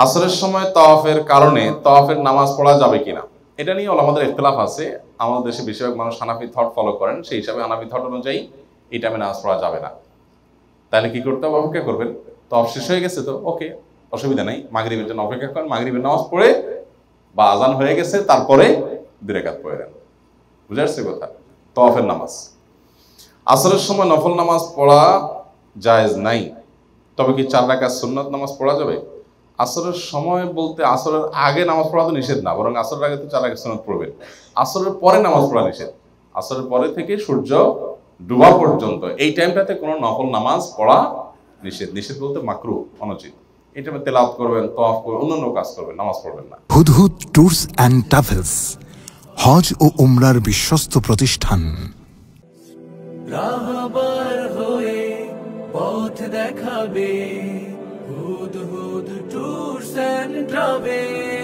আসরের সময় তাওয়াফের কারণে তাওয়াফের নামাজ পড়া যাবে কিনা, এটা নিয়ে আমাদের ইখতিলাফ আছে। আমাদের দেশে বেশিরভাগ মানুষ হানাফি থট ফলো করেন, সেই হিসাবে হানাফি থট অনুযায়ী এই টাইমে নামাজ পড়া যাবে না। তাহলে কি করতে হবে? অপেক্ষা করবেন। তাওয়াফ শেষ হয়ে গেছে তো ওকে, অসুবিধা নেই, মাগরিবের জন্য অপেক্ষা করেন, মাগরিবের নামাজ পড়ে বা আজান হয়ে গেছে তারপরে 2 রাকাত পড়ে দেন। বুঝে আসছে কথা? তাওয়াফের নামাজ। আসরের সময় নফল নামাজ পড়া জায়েজ নাই, তবে কি 4 রাকাত সুন্নাত নামাজ পড়া যাবে? আসরের সময় বলতে আসরের আগে নামাজ পড়া তো নিষেধ না, বরং আসরের আগে তো 4 রাকাত সুন্নাত পড়বেন। আসরের পরে নামাজ পড়া নিষেধ। আসরের পরে থেকে সূর্য ডুবা পর্যন্ত এই টাইমটাতে কোনো নফল নামাজ পড়া নিষেধ। নিষেধ বলতে মাকরুহ, অনুচিত। এই টাইমে তেলাওয়াত করবেন, তাওয়াফ করবেন, অন্যান্য কাজ করবেন, নামাজ পড়বেন না। হুদহুদ ট্যুরস অ্যান্ড ট্রাভেলস, হজ ও উমরার বিশ্বস্ত প্রতিষ্ঠান। রাহবার হয়ে পথ দেখাবে হুদহুদ ট্যুরস অ্যান্ড ট্রাভেলস।